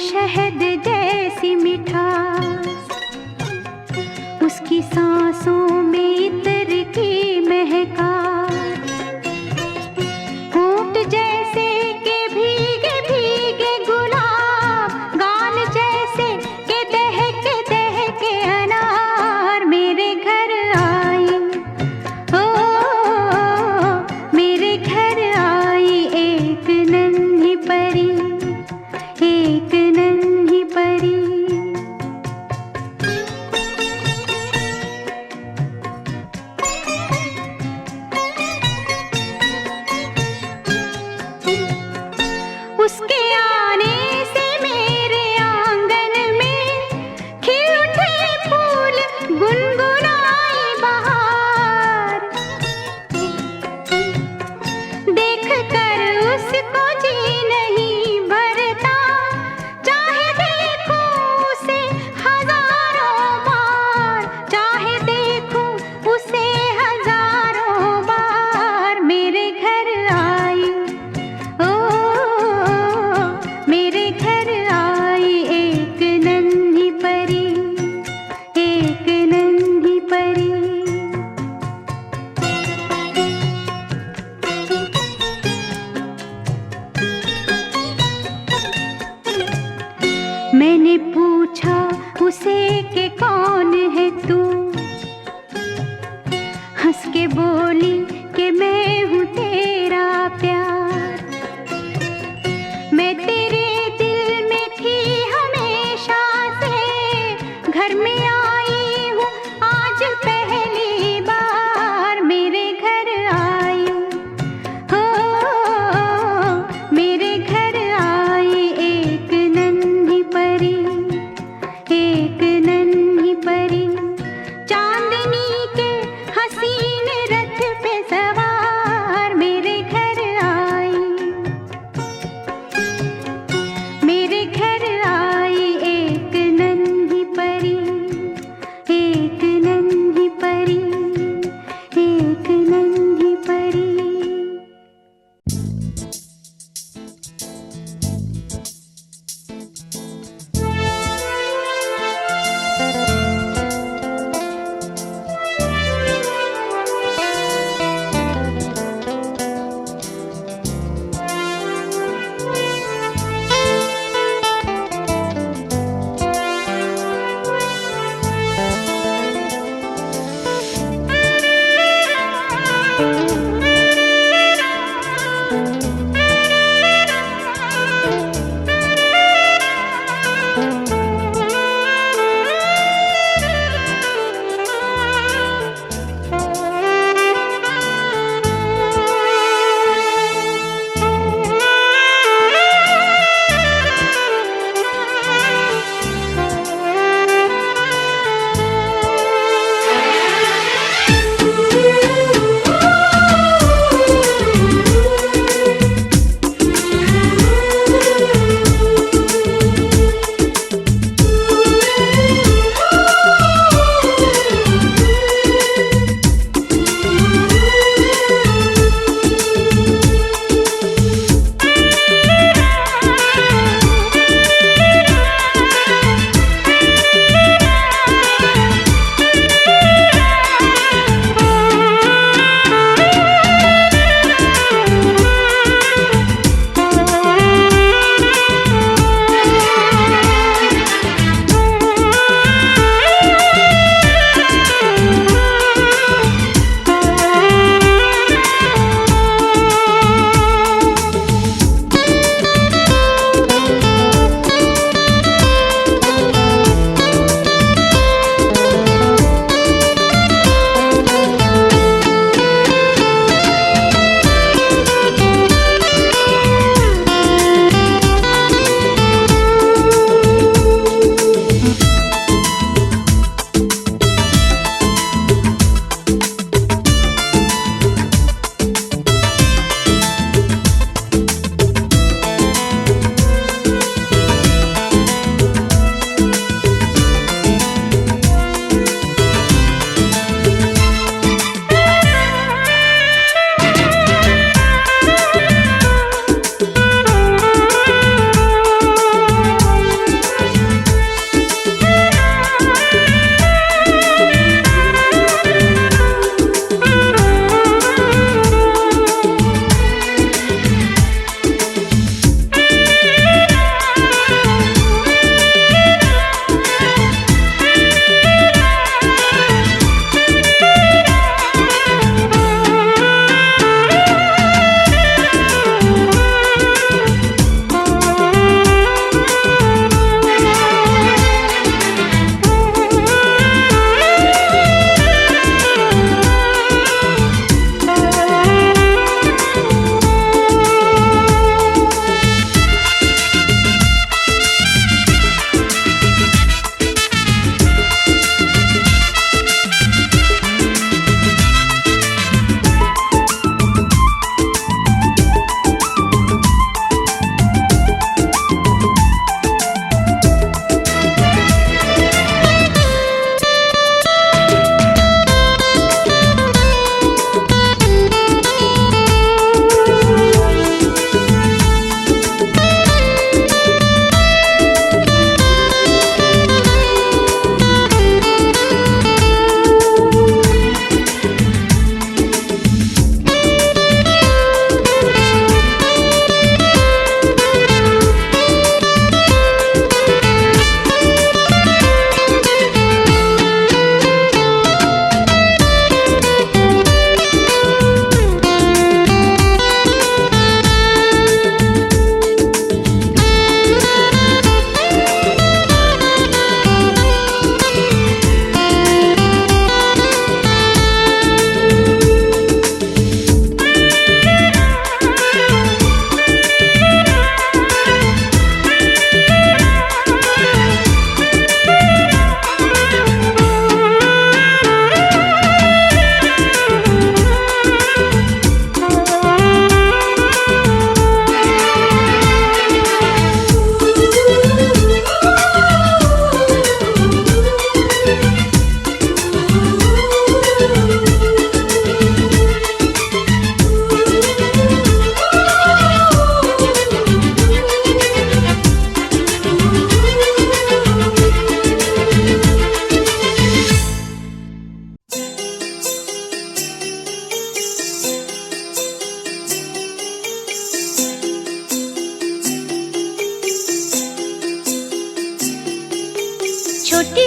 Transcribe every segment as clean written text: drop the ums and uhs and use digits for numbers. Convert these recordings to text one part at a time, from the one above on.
शहद जैसी मिठास, उसकी सांसों में इत्र की महकास, होंठ जैसे के भीगे भीगे गुलाब, गाल जैसे के दहके अनार मेरे घर आई। ओ मेरे घर आई एक नन्ही परी, एक नन्ही परी। उसके आने से मेरे आंगन में खिल उठे फूल, गुनगुनाई बहार। देख कर उसको जी नहीं भरता, चाहे देखूं उसे हजारों बार, चाहे देखूं उसे हजारों बार। मेरे घर आई, ओ मेरे घर आई एक नन्ही परी, एक नन्ही परी। मैंने पूछा उसे कि कौन है तू, हंस के बोली कि मैं हूँ तेरा प्यार। मैं तेरे दिल में थी हमेशा से, घर में आई हूँ आज पहली बार। मेरे घर आई, हो मेरे घर आई एक नन्ही परी, एक नन्ही परी। चांदनी के हसीन रथ पे सवार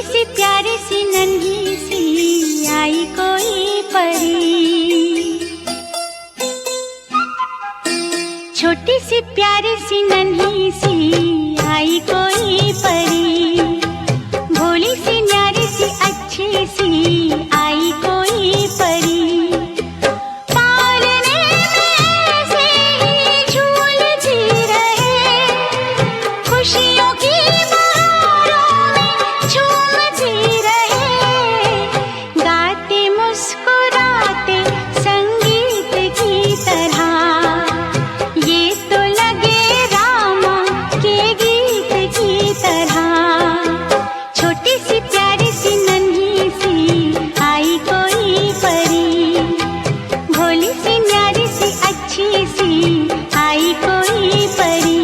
सी प्यारी सी नन्ही सी आई कोई परी, छोटी सी प्यारी सी नन्ही सी आई कोई परी, भोली सी न्यारी सी अच्छी सी आई कोई परी। खुशियों की बहारों में झूमती रहे, गाते मुस्कुराते संगीत की तरह, ये तो लगे रामा के गीत की तरह। छोटी सी प्यारी सी नन्ही सी आई कोई परी, भोली सी न्यारी सी अच्छी सी आई कोई परी।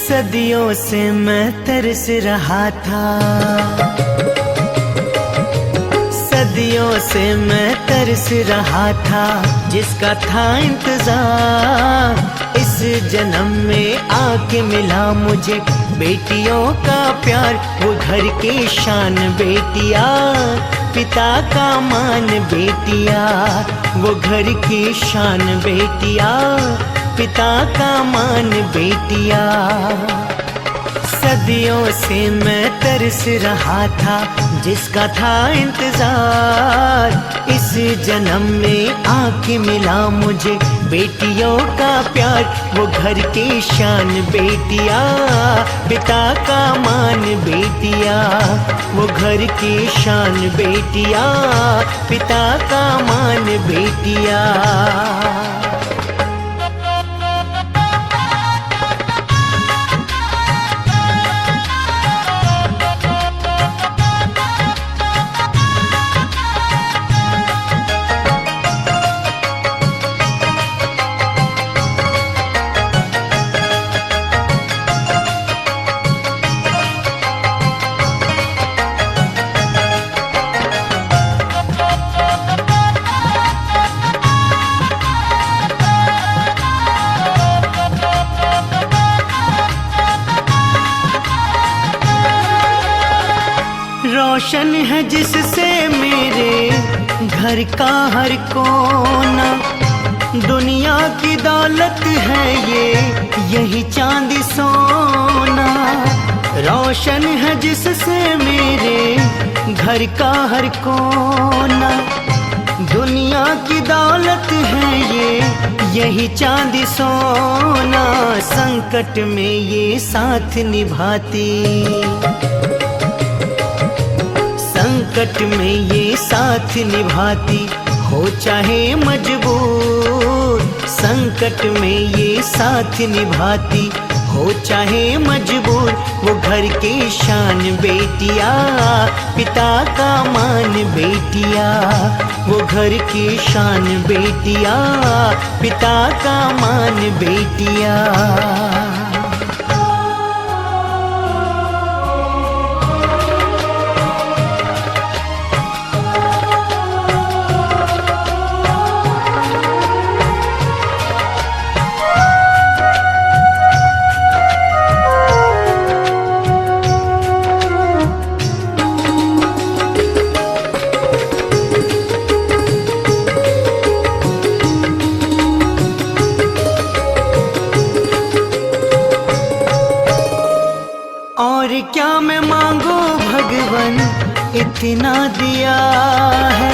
सदियों से मैं तरस रहा था, सदियों से मैं तरस रहा था, जिसका था इंतजार इस जन्म में आके मिला मुझे बेटियों का प्यार, वो घर की शान बेटिया, पिता का मान बेटिया, वो घर की शान बेटिया, पिता का मान बेटिया। सदियों से मैं तरस रहा था, जिसका था इंतजार, इस जन्म में आके मिला मुझे बेटियों का प्यार, वो घर की शान बेटिया, पिता का मान बेटिया, वो घर की शान बेटिया, पिता का मान बेटिया। रोशन है जिससे मेरे घर का हर कोना, दुनिया की दौलत है ये, यही चांदी सोना। रोशन है जिससे मेरे घर का हर कोना, दुनिया की दौलत है ये, यही चांदी सोना। संकट में ये साथ निभाती, संकट में ये साथ निभाती, हो चाहे मजबूर। संकट में ये साथ निभाती, हो चाहे मजबूर। वो घर की शान बेटिया, पिता का मान बेटिया, वो घर की शान बेटिया, पिता का मान बेटिया। और क्या मैं मांगू भगवन, इतना दिया है।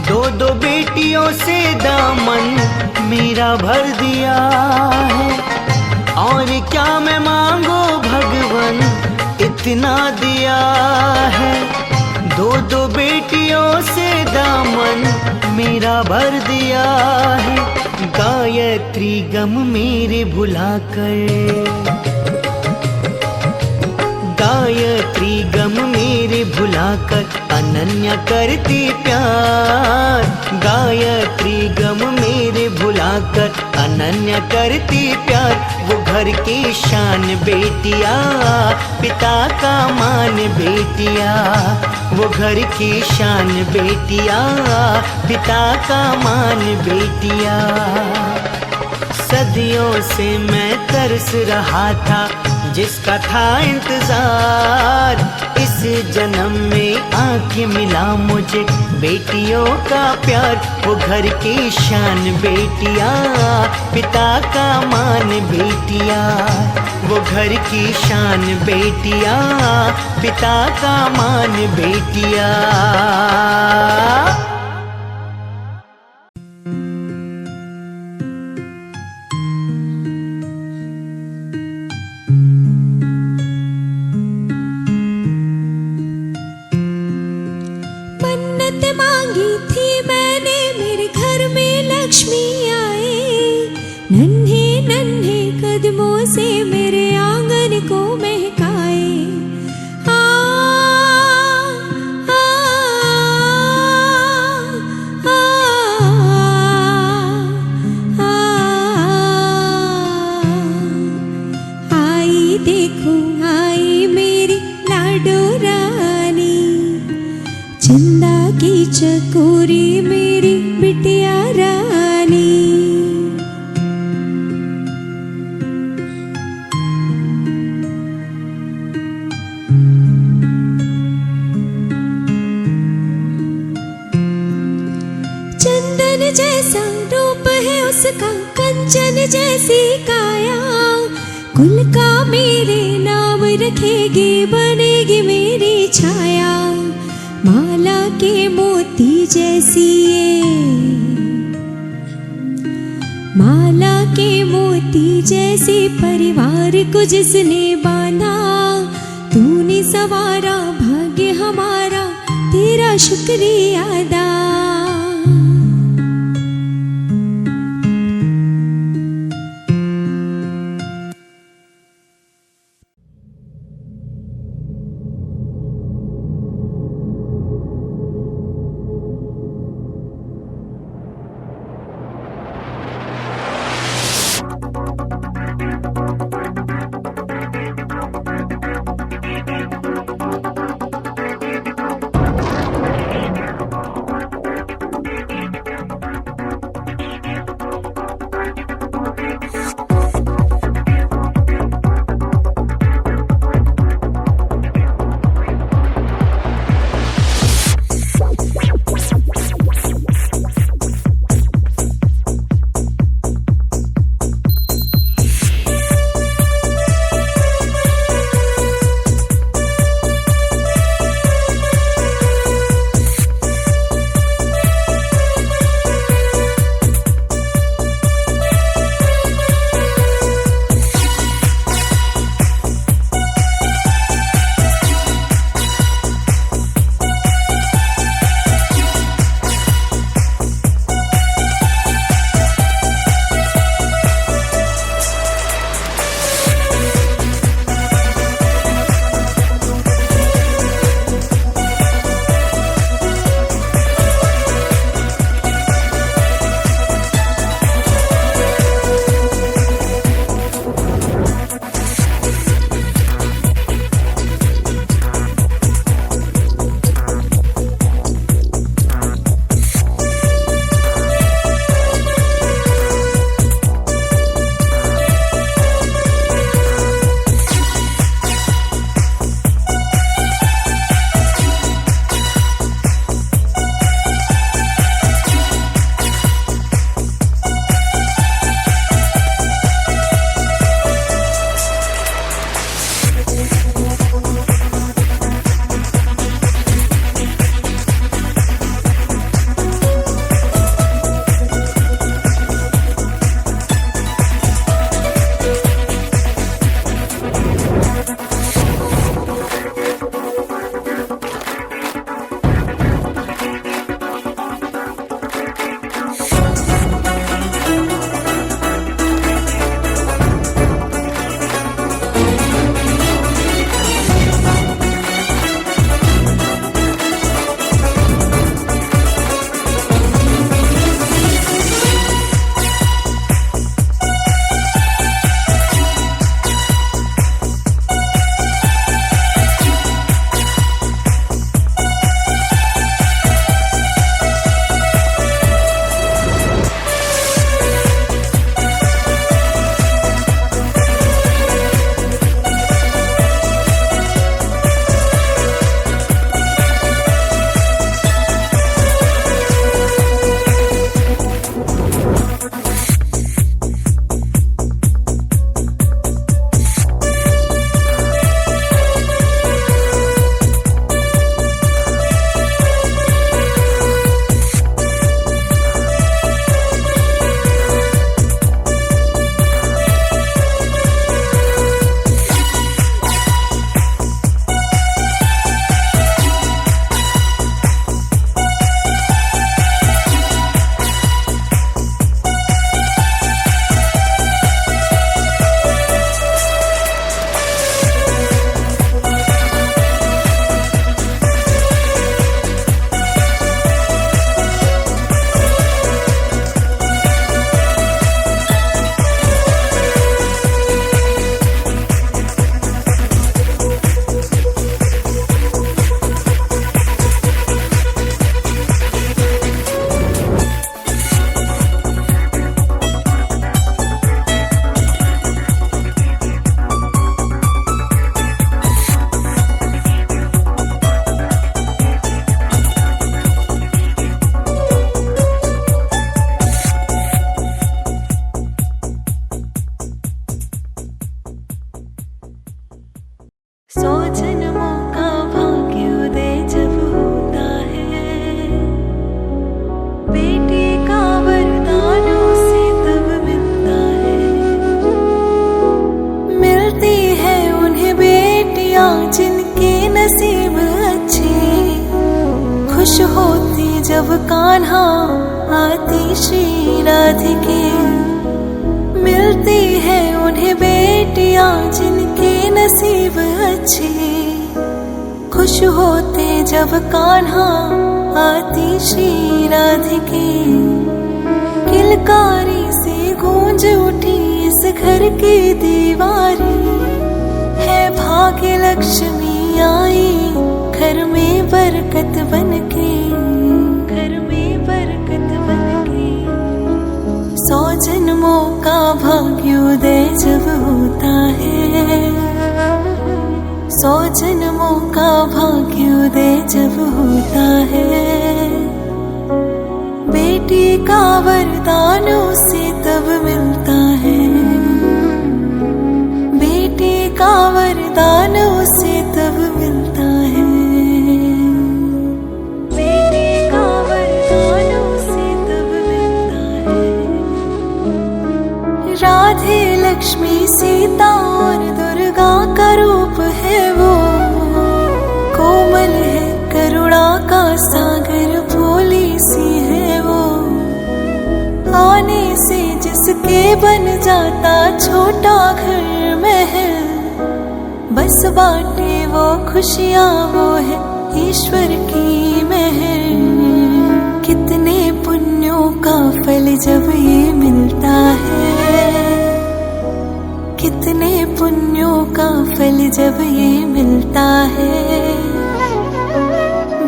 दो दो बेटियों से दामन मेरा भर दिया है। और क्या मैं मांगू भगवन, इतना दिया है। दो दो बेटियों से दामन मेरा भर दिया है। गायत्री गम मेरे भुलाकर, गायत्री गम मेरे भुलाकर अनन्या करती प्यार। गायत्री गम मेरे भुलाकर अनन्या करती प्यार। वो घर की शान बेटिया, पिता का मान बेटिया, वो घर की शान बेटिया, पिता का मान बेटिया। सदियों से मैं तरस रहा था, जिसका था इंतजार, इस जन्म में आके मिला मुझे बेटियों का प्यार। वो घर की शान बेटिया, पिता का मान बेटिया, वो घर की शान बेटिया, पिता का मान बेटिया। लक्ष्मी आए, नन्हे नन्हे कदमों से मेरे आंगन को महकाए। आ, आ, आ, आ, आ, आई देखो आई मेरी लाडो रानी, चंदा की चकोरी मेरी बिटिया रानी। उसका कंचन जैसी काया, कुल का मेरे नाम रखेगी, बनेगी मेरी छाया। माला के मोती जैसी ये, माला के मोती जैसे परिवार को जिसने बांधा, तूने सवारा भाग्य हमारा, तेरा शुक्रिया अदा। जिनके नसीब अच्छे, खुश होते जब कान्हा आती श्री राधिके। मिलती है उन्हें बेटियां जिनके नसीब अच्छे, खुश होते जब कान्हा आती श्री राधिके। किलकारी से गूंज उठी इस घर की दीवारी, है भाग्य लक्ष्मी आई घर में बरकत बनके, घर में बरकत बनके। 100 जन्मों का भाग्योदय जब होता है, 100 जन्मों का भाग्योदय जब होता है। बेटी का वरदान उसे तब मिलता है, बेटी का वरदान उसे तब मिलता है, बेटी का वरदान उसे तब मिलता है। राधे लक्ष्मी सीता और दुर्गा का रूप है वो, कोमल है करुणा का सागर भोली सी है वो। आने से जिसके बन जाता छोटा घर महल, बस बाटे वो खुशियाँ वो है ईश्वर की महल। कितने पुण्यों का फल जब ये मिलता है, कितने पुण्यों का फल जब ये मिलता है।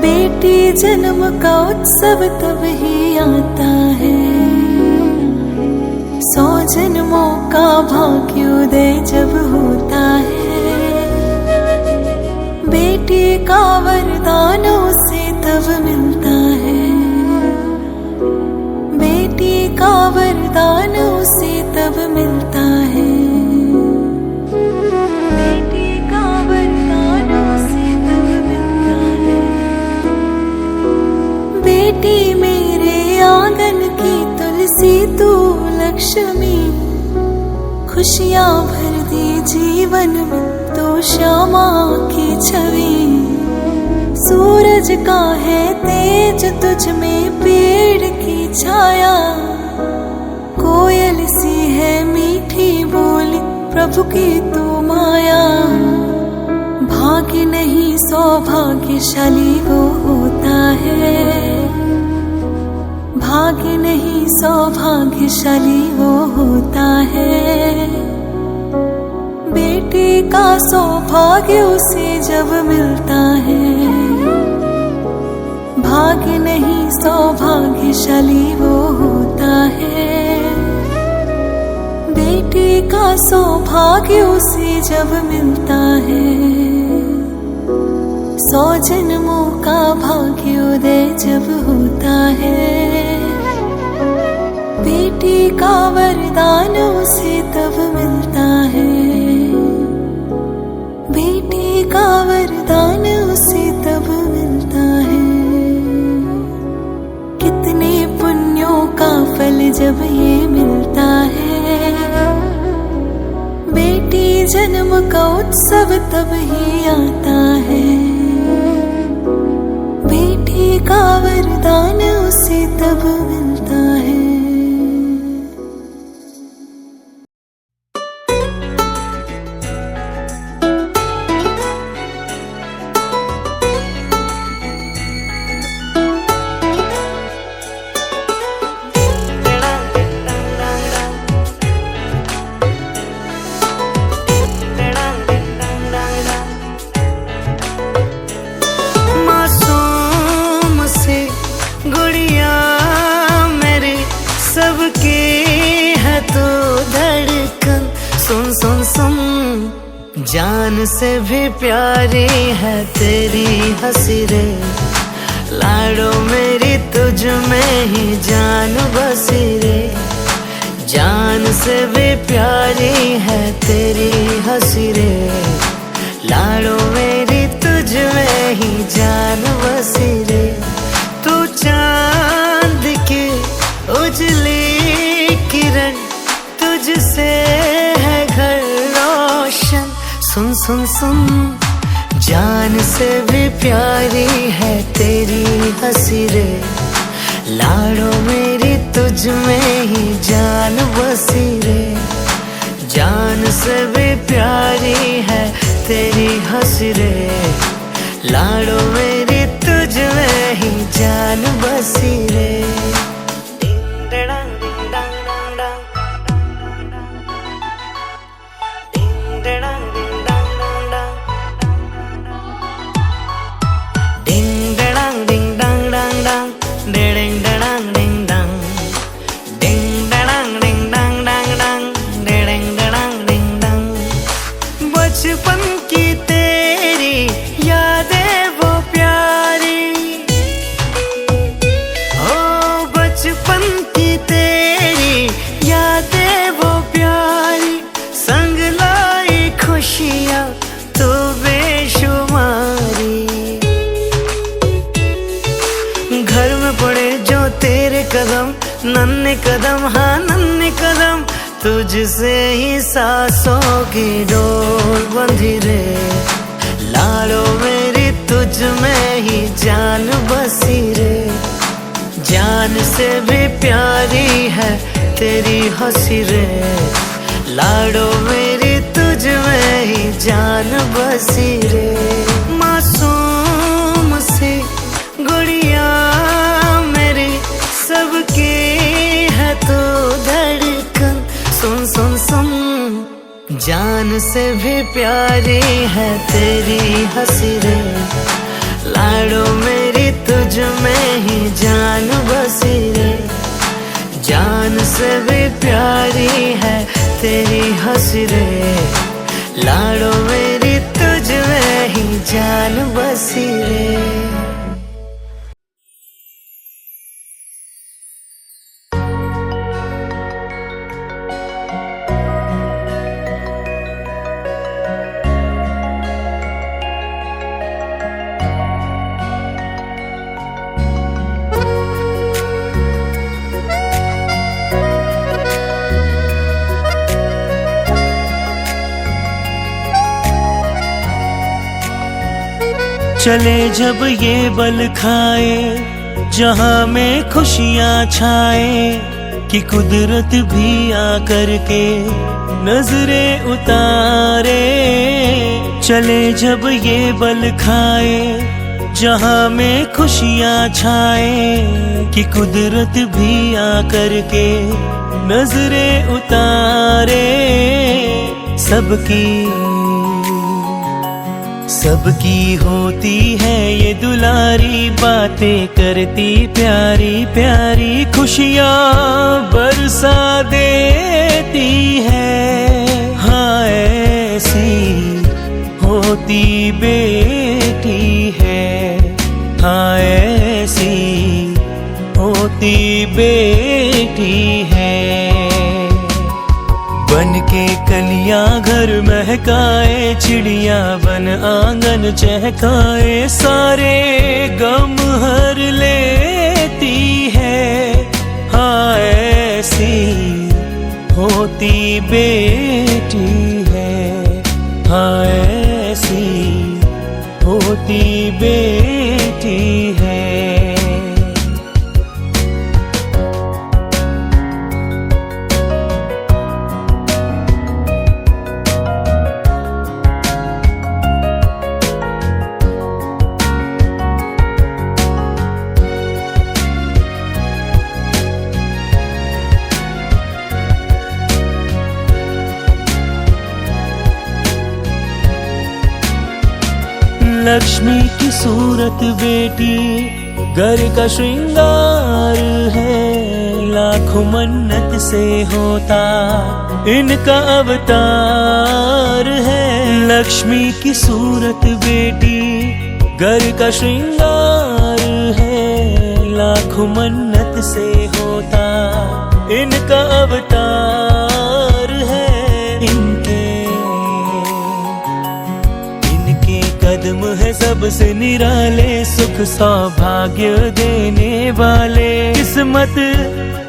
बेटी जन्म का उत्सव तब ही आता है, 100 जन्मों का भाग्योदय जब होता है। बेटी का वरदान उसे तब मिलता है, बेटी का वरदान उसे तब मिलता है, बेटी का वरदान उसे तब मिलता है। बेटी मेरे आंगन की तुलसी तू लक्ष्मी, खुशियाँ भर दी जीवन में तो श्यामा की छवि। सूरज का है तेज तुझ में पेड़ की छाया, कोयल सी है मीठी बोली प्रभु की तू माया। भाग्य नहीं सौभाग्यशाली वो होता है, भाग्य नहीं सौभाग्यशाली वो होता है। बेटी का सौभाग्य उसे जब मिलता है, भाग्य नहीं सौभाग्यशाली वो होता है। बेटी का सौभाग्य उसे जब मिलता है, 100 जन्मों का भाग्योदय जब होता है। बेटी का वरदान उसे तब मिलता है, बेटी का वरदान उसे तब मिलता है। कितने पुण्यों का फल जब ये मिलता है, बेटी जन्म का उत्सव तब ही आता है। बेटी का वरदान उसे तब मिलता है। जान से भी प्यारी है तेरी हंसी रे, लाडो मेरी तुझ में ही जान बसी रे। जान से भी प्यारी है तेरी हंसी रे, लाडो मेरी तुझ में ही जान बसी रे। तू चांद की उजली किरण, तुझसे है घर रोशन। सुन सुन सुन जान से भी प्यारी है तेरी हंसी रे, लाड़ो मेरी तुझ में ही जान बसी रे। जान से भी प्यारी है तेरी हंसी रे, लाड़ो मेरी तुझ में ही जान बसी रे। बचपन की तेरी यादें वो प्यारी, ओ बचपन की तेरी यादें वो प्यारी, संग लाई खुशियाँ तो बेशुमारी। घर में पड़े जो तेरे कदम, नन्हे कदम हाँ नन्हे कदम, तुझसे ही सांसों की डोर बंधी रे। लाड़ो मेरी तुझ में ही जान बसी रे, जान से भी प्यारी है तेरी हंसी रे, लाड़ो मेरी तुझ में ही जान बसी रे। मासूम सी गुड़िया मेरी सबकी है तो धड़कन, सुन सुन सुन, जान से भी प्यारी है तेरी हंसी रे, लाड़ो मेरी तुझ में ही जान बसी रे। जान से भी प्यारी है तेरी हंसी रे, लाड़ो मेरी तुझ में ही जान बसी रे। चले जब ये बल खाए जहां में खुशियां छाए, कि कुदरत भी आकर के नजरें उतारे। चले जब ये बल खाए जहां में खुशियां छाए, कि कुदरत भी आकर के नजरें उतारे। सबकी होती है ये दुलारी बातें, करती प्यारी प्यारी खुशियाँ बरसा देती है। हाँ ऐसी होती बेटी है, हाँ ऐसी होती बेटी है। बन के कलियां घर महकाए, चिड़िया बन आंगन चहकाए, सारे गम हर लेती है। हाँ ऐसी होती बेटी है, हाँ ऐसी होती बेटी है। लक्ष्मी की सूरत बेटी घर का श्रृंगार है, लाखों मन्नत से होता इनका अवतार है। लक्ष्मी की सूरत बेटी घर का श्रृंगार है, लाखों मन्नत से होता इनका अवतार है। इनके कदम है सबसे निराले, सुख सौभाग्य देने वाले। किस्मत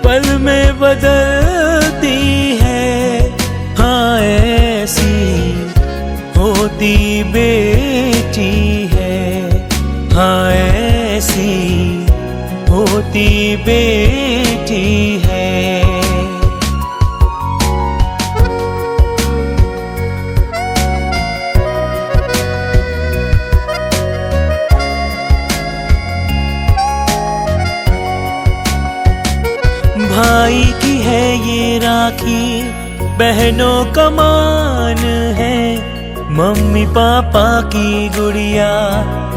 पल में बदलती है, हाँ ऐसी होती बेटी बेटी है, हाँ ऐसी होती बेटी है। भाई की है ये राखी, बहनों का मान है, मम्मी पापा की गुड़िया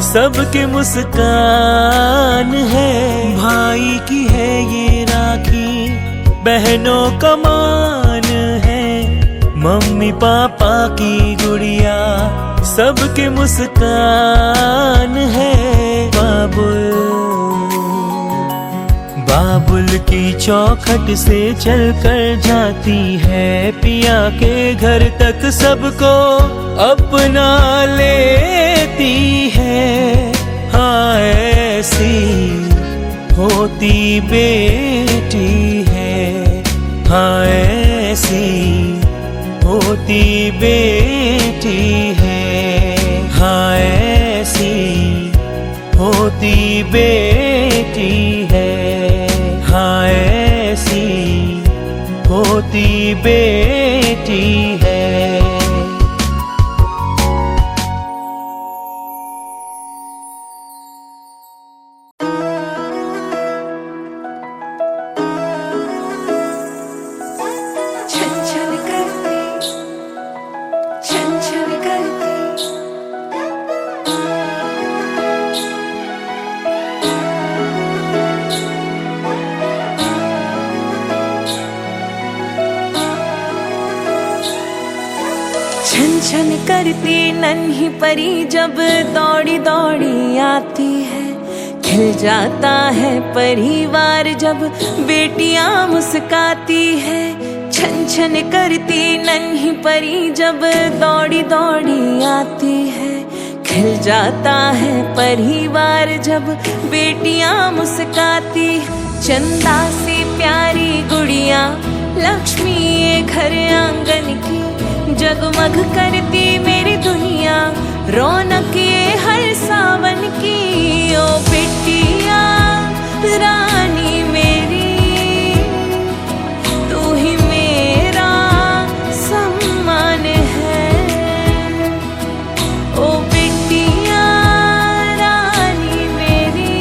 सबके मुस्कान है। भाई की है ये राखी, बहनों का मान है, मम्मी पापा की गुड़िया सबके मुस्कान है। बाबुल की चौखट से चलकर जाती है पिया के घर तक, सबको अपना लेती है, हाँ ऐसी होती बेटी है, हाँ ऐसी होती बेटी है, हाँ ऐसी होती बेटी है, हाँ ऐसी होती बेटी है। छन छन करती नन्ही परी जब दौड़ी दौड़ी आती है, खिल जाता है परिवार जब बेटियां मुस्काती है। छन छन करती नन्ही परी जब दौड़ी दौड़ी आती है, खिल जाता है परिवार जब बेटियां मुस्काती है। चंदा सी प्यारी गुड़िया लक्ष्मी ये घर आंगन की, जगमग करती मेरी दुनिया रौनक ये हर सावन की। ओ बेटिया रानी मेरी, तू ही मेरा सम्मान है। ओ बेटिया रानी मेरी,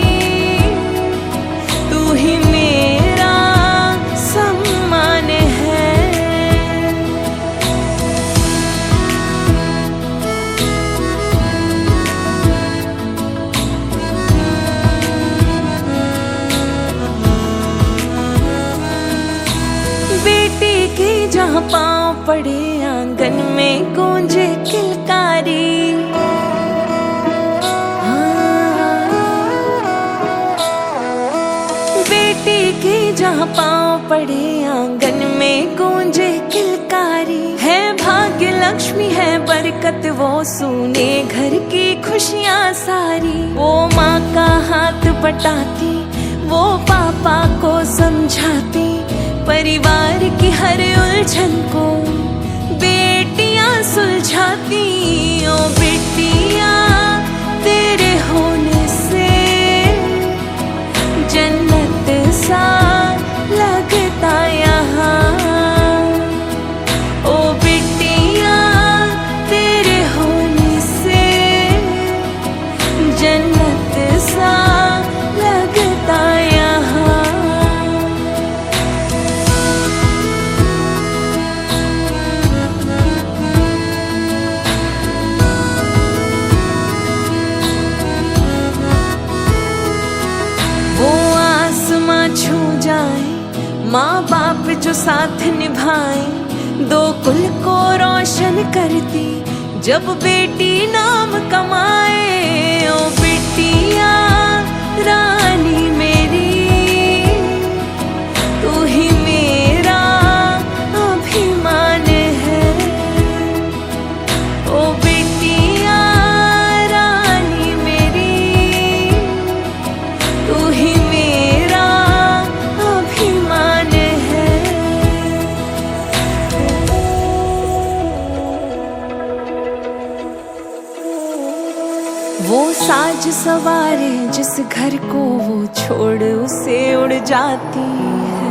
तू ही मेरा सम्मान है। जहाँ पाँव पड़े आंगन में गूंजे किलकारी, बेटी की जहाँ पाँव पड़े आंगन में गूंजे किलकारी। है भाग्य लक्ष्मी है बरकत वो सूने घर की खुशियाँ सारी। वो माँ का हाथ बटाती, वो पापा को समझाती, परिवार की हर उलझन को बेटियां सुलझाती। ओ बेटिया तेरे होने से जन्नत सा लगता यहाँ। ओ बेटिया तेरे होने से जन्नत सा लगता यहाँ। छू जाए माँ बाप जो साथ निभाए, दो कुल को रोशन करती जब बेटी नाम कमाए। ओ बेटिया रानी मेरी, तू ही मेरा अभिमान है। ओ बेटिया रानी मेरी, तू ही मेरा अभिमान है। वो साज सवारे जिस घर को वो छोड़ उसे उड़ जाती है।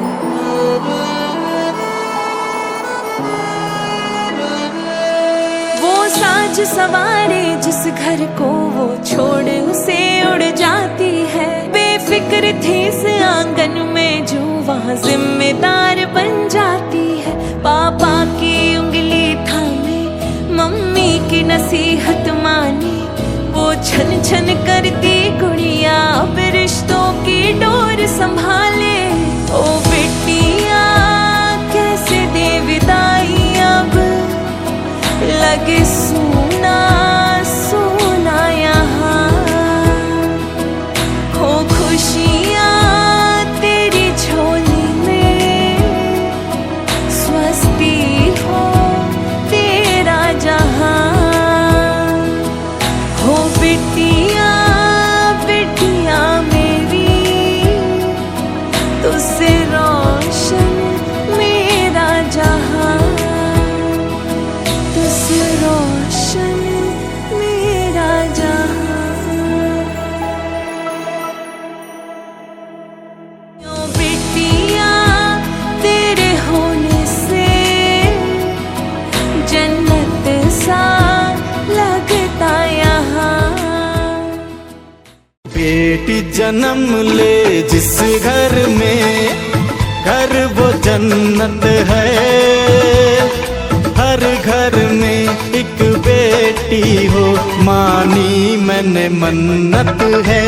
वो साज सवारे जिस घर को वो छोड़ उसे उड़ जाती है। बेफिक्र थी इस आंगन में जो वहाँ जिम्मेदार बन जाती है। पापा की उंगली थामे मम्मी की नसीहत मानी, वो छन छन करती गुड़िया अब रिश्तों की डोर संभाले। ओ बेटिया कैसे दे विदाई अब, लगे सुना सुना यहाँ। हो खुशियाँ तेरी झोली में, स्वस्ति हो तेरा जहाँ। हो बिटिया बिटिया मेरी, तुझसे रोशन मेरा जहाँ, तुझसे रोशन मेरा जहाँ। ओ बिटिया तेरे होने से जन्नत सा लगता यहाँ। बेटी जन्म ले जिस घर में, घर वो जन्नत है। हर घर में एक बेटी हो, मानी मैंने मन्नत है।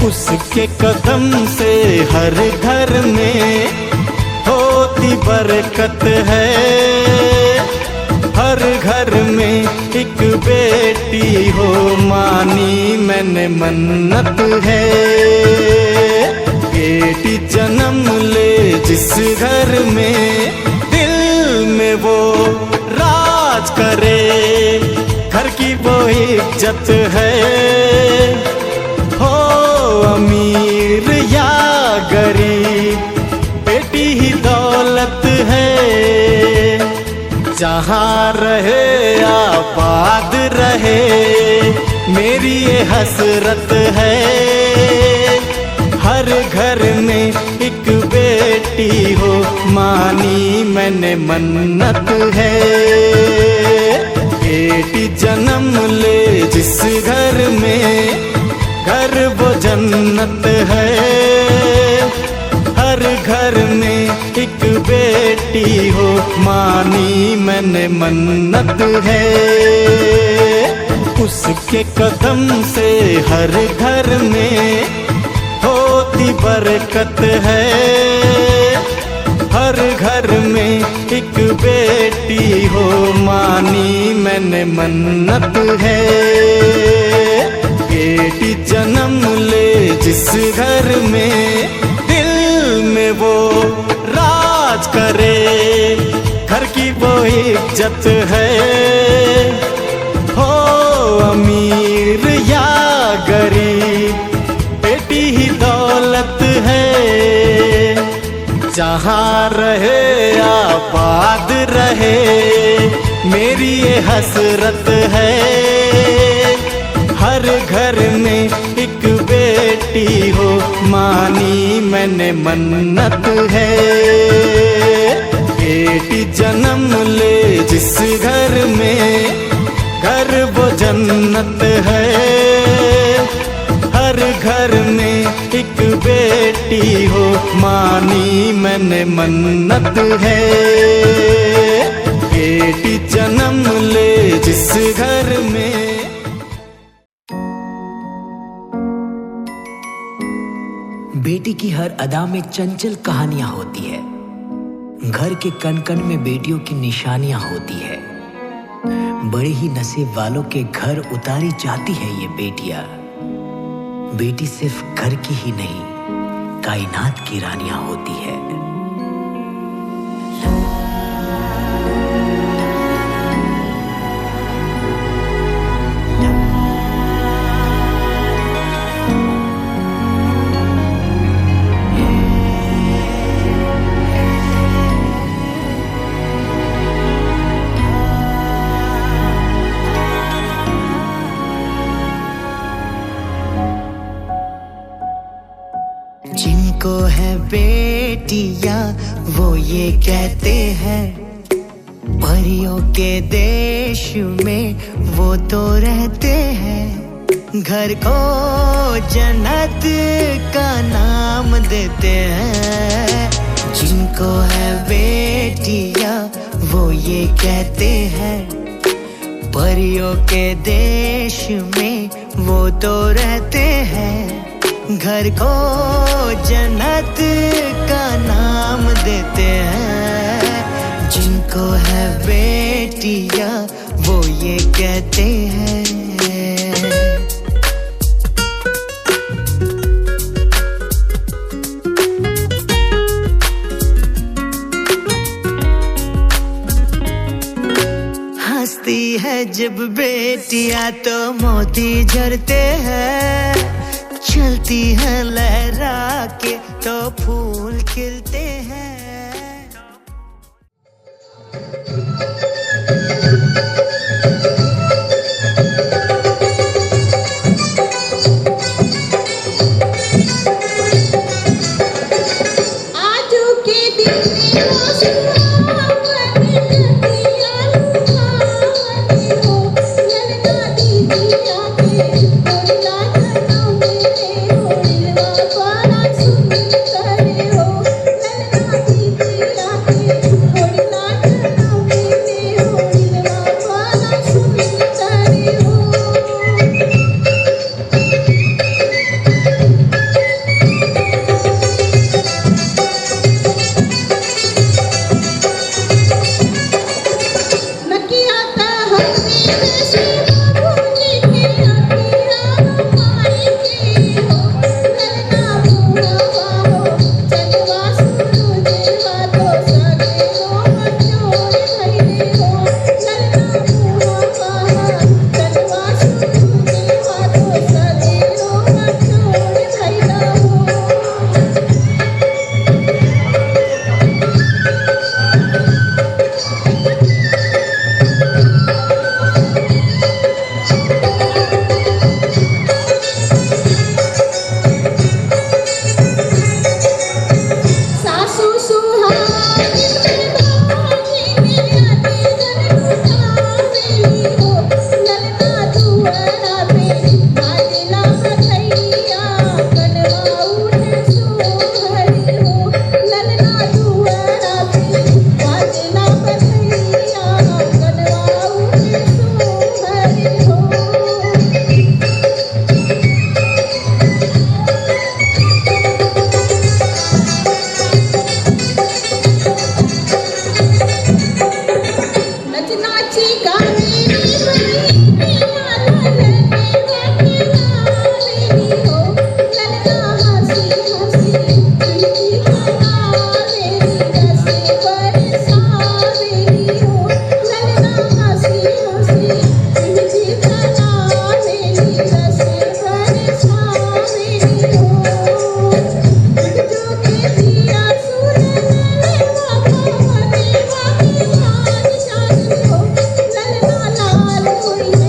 उसके कदम से हर घर में होती बरकत है। हर घर में एक बेटी हो, मानी मैंने मन्नत है। बेटी जन्म ले जिस घर में, दिल में वो राज करे, घर की वो इज्जत है। हो अमीर या गरीब, बेटी ही दौलत है। जहाँ रहे आबाद रहे, मेरी ये हसरत है। हर घर में एक बेटी हो, मानी मैंने मन्नत है। बेटी जन्म ले जिस घर में, घर वो जन्नत है। हर घर में एक बेटी हो, मानी मैंने मन्नत है। उसके कदम से हर घर में होती बरकत है। हर घर में एक बेटी हो, मानी मैंने मन्नत है। बेटी जन्म ले जिस घर में, दिल में वो राज करे, घर की वो इज्जत है। हो अमीर या गरीब, बेटी ही दौलत है। जहाँ रहे आबाद रहे, मेरी ये हसरत है। हर घर में एक बेटी हो, मानी मैंने मन्नत है। बेटी जन्म ले जिस घर में, घर वो जन्नत है। हर घर में एक बेटी हो, मानी मैंने मन्नत है। बेटी जन्म ले जिस घर में। बेटी की हर अदा में चंचल कहानियां होती है। घर के कण कण में बेटियों की निशानियां होती है। बड़े ही नसीब वालों के घर उतारी जाती है ये बेटियां। बेटी सिर्फ घर की ही नहीं, कायनात की रानियां होती है। जिनको है बेटियां वो ये कहते हैं परियों के देश में वो तो रहते हैं। घर को जन्नत का नाम देते हैं। जिनको है बेटियां वो ये कहते हैं परियों के देश में वो तो रहते हैं। घर को जन्नत का नाम देते हैं। जिनको है बेटियां वो ये कहते हैं। हंसती है जब बेटियां तो मोती झरते हैं। चलती है लहरा के तो फूल खिलते हैं। कोई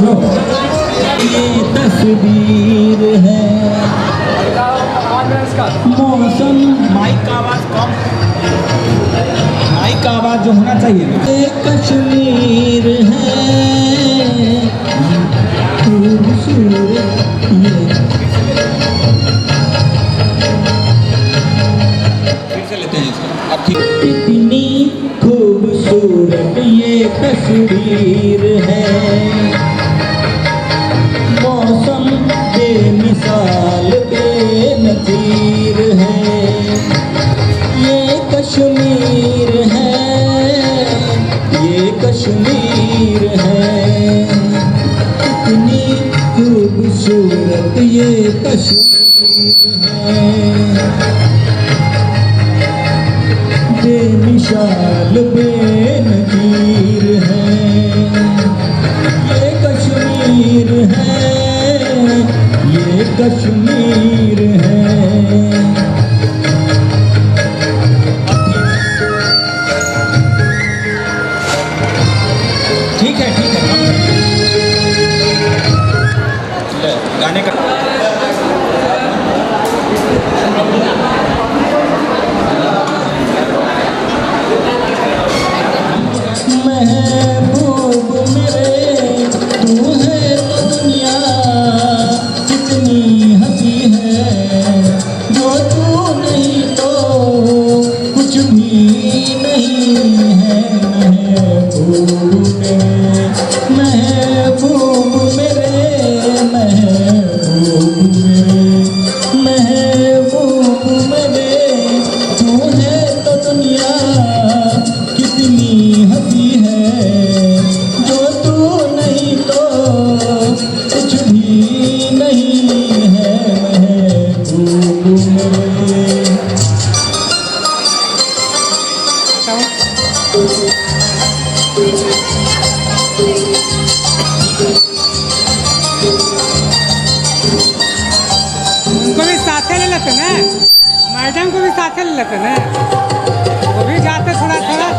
लो ये तस्वीर है मौसम। माइक का आवाज कम, माइक का आवाज जो होना चाहिए। ये कश्मीर है खूबसूरत कितनी खूबसूरत ये तस्वीर है मौसम बेमिसाल बेनज़ीर है ये कश्मीर है ये कश्मीर है कितनी खूबसूरत ये कश्मीर है बेमिसाल बेनज़ीर है ये कश्मीर है ये कश्मीर है। ठीक है गाने का महबूब मेरे तू है तो दुनिया कितनी हंसी है जो तू नहीं तो कुछ भी नहीं है। महबूब मेरे महबूब मेरे महबूब मेरे तू है तो दुनिया कितनी हंसी है जो तू नहीं तो कुछ भी नहीं है। महबूब मेरे उनको भी साथे ले लेते ना, मैडम को भी साथे ले लेते ना, वो भी जाते थोड़ा थोड़ा।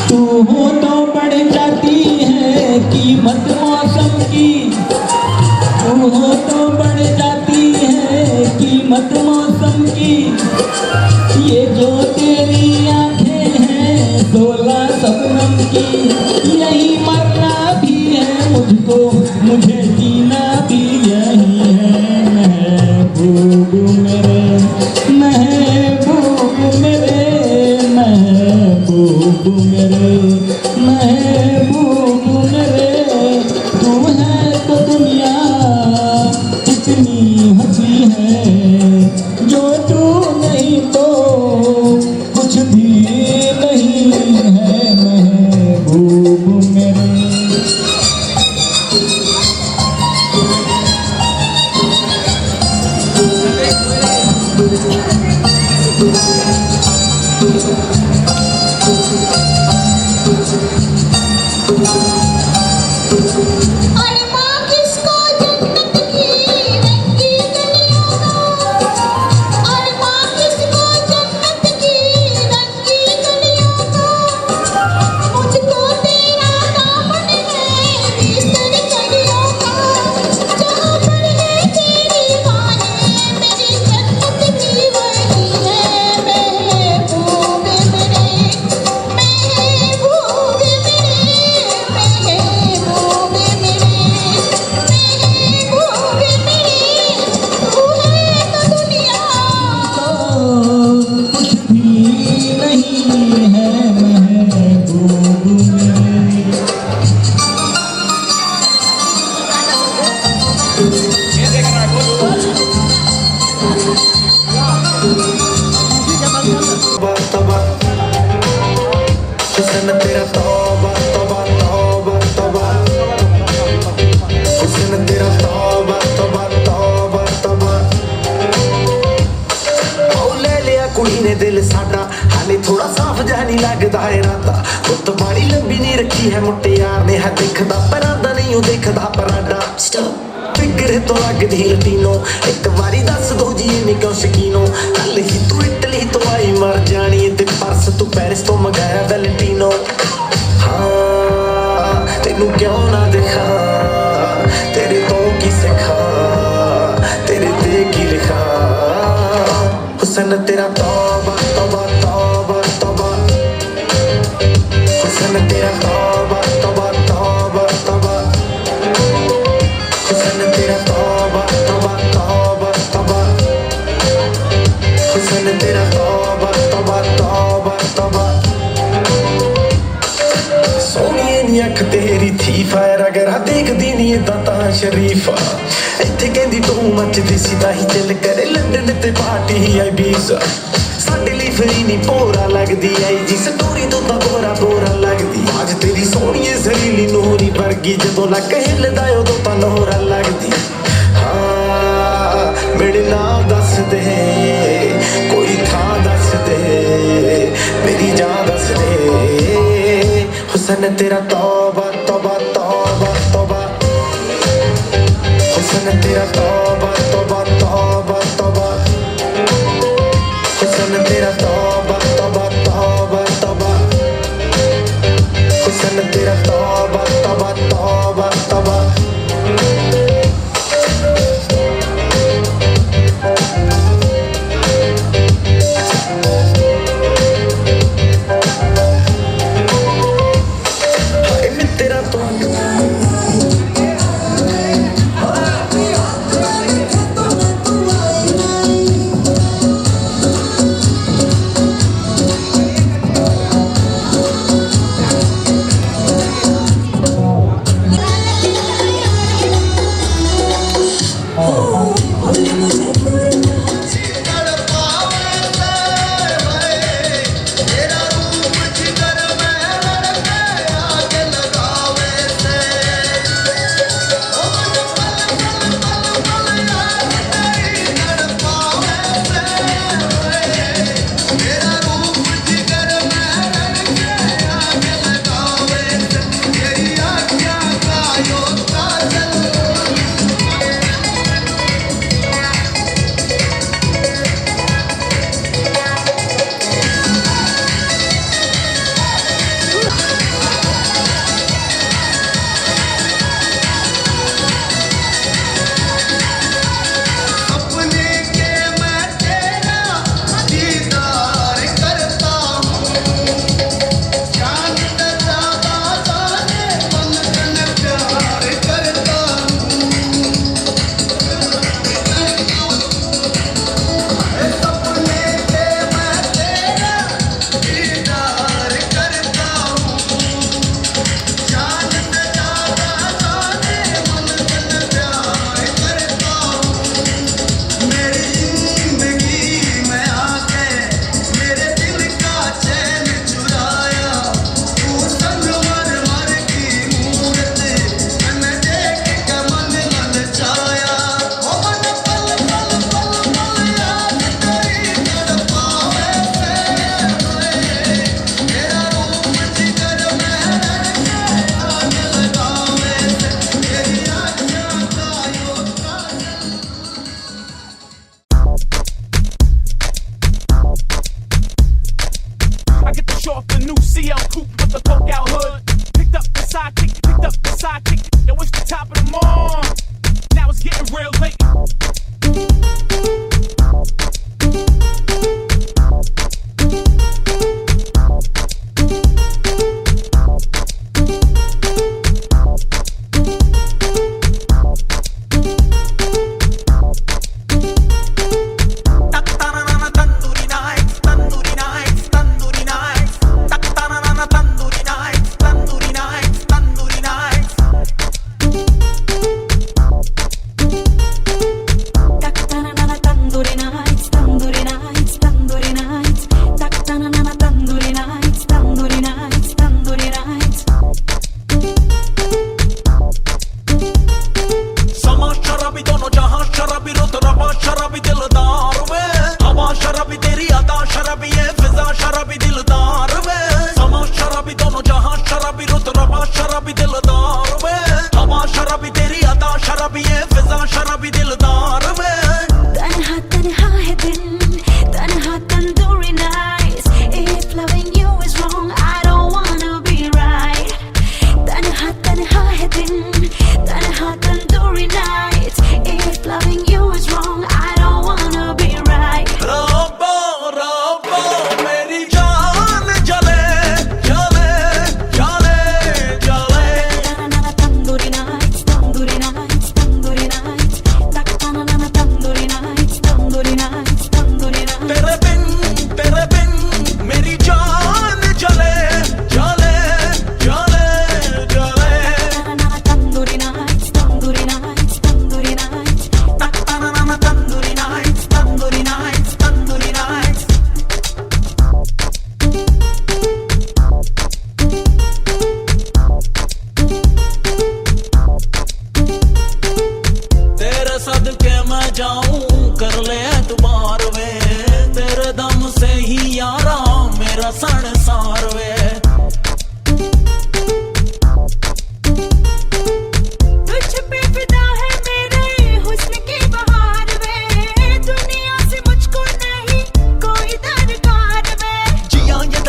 तू हो तो बढ़ जाती है कीमत मौसम की तू हो तो बढ़ जाती है कीमत मौसम की ये जो तेरी आंखें हैं 16 शबनम की यही मरना भी है मुझको मुझे जीना भी यही है। महबूब मेरे महबूब मेरे महबूब मेरे महबूब मेरे तू है तो दुनिया कितनी हंसी है जो तू नहीं तो कुछ भी नहीं है। महबूब मेरे और माँ किसको जन्नत की रंगी गलियों का और माँ किसको जन्नत की रंगी गलियों का मुझको तेरा दामन है बिस्तर कलियों का जहाँ पर है तेरी वाणी मेरी जन्नत भी वही है। महबूब मेरे महबूब मेरे महबूब मेरे महबूब मेरे तू है तो दुनिया कुछ भी नहीं है। महबूब मेरे हुस्न तेरा तौबा तौबा तौबा तौबा हुस्न तेरा तौबा तौबा तौबा तौबा ओ ले लिया कुड़ी ने दिल साडा हाले थोड़ा साफ जा नहीं लगदा इरादा उत्त बाड़ी लंबी नहीं रखी है मुटियार ने है देखदा परादा नहीं ओ देखदा पराडा फिगर तो लगदी लटीनो एक बारी दस दो जी नहीं क्यों शकीनो कल ही तू इटली तो आई मर जानी ते तेरा तौबा तौबा तौबा तौबा सोनिए नी अख तेरी थी फायर अगर देखदी नी दाता शरीफा इत्थे कहंदी तू मचदी सी ताही दिल करे लंदन ते पार्टी आई बीसा साडे ਲਈ ਫਰੀ ਨਹੀਂ ਪੋਰਾ ਲੱਗਦੀ ਐ ਜੀ ਸਟੋਰੀ ਤੋਂ ਤਾਂ ਬੋਰਾ ਲੱਗਦੀ ਅੱਜ ਤੇਰੀ ਸੋਹਣੀਏ ਜ਼ਰੀਲੀ ਨੂਰੀ ਵਰਗੀ ਜਦੋਂ ਲੱਕ ਹਿੱਲਦਾ ਉਦੋਂ ਤਾਂ ਲੋਹਰਾ ਲੱਗਦੀ ਹਾਂ ਮੇਰੇ ਨਾਮ ਦੱਸ ਦੇ ਕੋਈ ਥਾਂ ਦੱਸ ਦੇ ਮੇਰੀ ਜਾਨ ਦੱਸ ਦੇ ਹੁਸਨ ਤੇਰਾ ਤੌਬਾ ਤੌਬਾ ਤੌਬਾ ਤੌਬਾ ਹੁਸਨ ਤੇਰਾ ਤੌਬਾ ਤੌਬਾ ਤੌਬਾ ਤੌਬਾ हुसन तेरा तौबा तौबा तौबा तौबा हुसन तेरा तौबा तौबा तौबा तौबा हाय मैं तेरा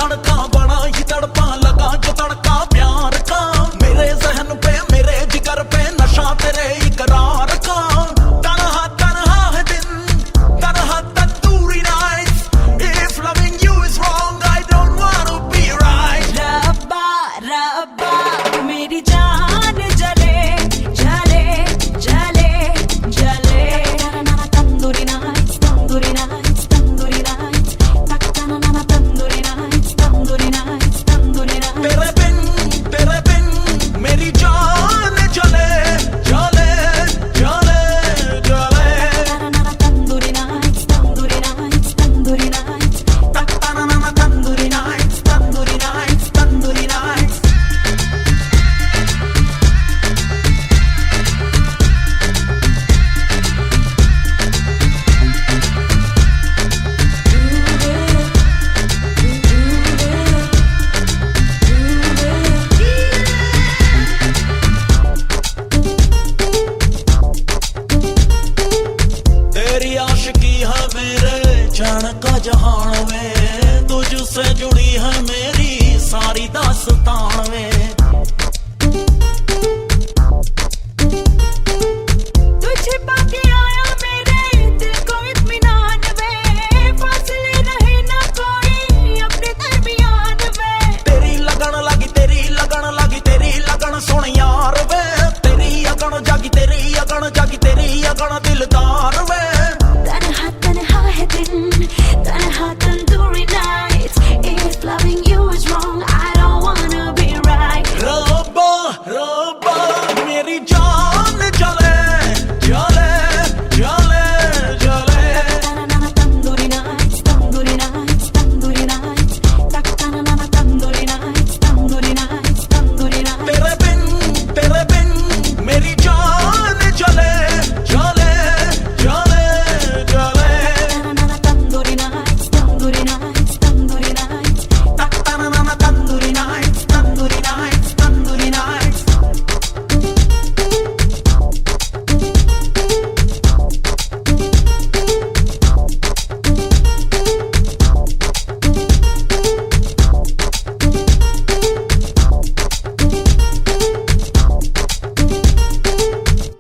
तड़का बड़ा ही तड़पा लगा जो तड़का प्यार का मेरे जहन पे मेरे जिगर पे नशा तेरे इकरार का तन्हा तन्हा है दिन तन्हा tandoori nights if loving you is wrong I don't want to be right रब्बा रब्बा मेरी जान जले जले जले जले tandoori nights tandoori nights tandoori nights tandoori nights tandoori nights tandoori nights तेरे बिन मेरी जान जले जले जले जले tandoori nights tandoori nights tandoori nights tandoori nights tandoori nights tandoori nights तेरी आशिकी है मेरे जान का जहान में तुझसे जुड़ी है मेरी सारी दास्तान में तुझे पाके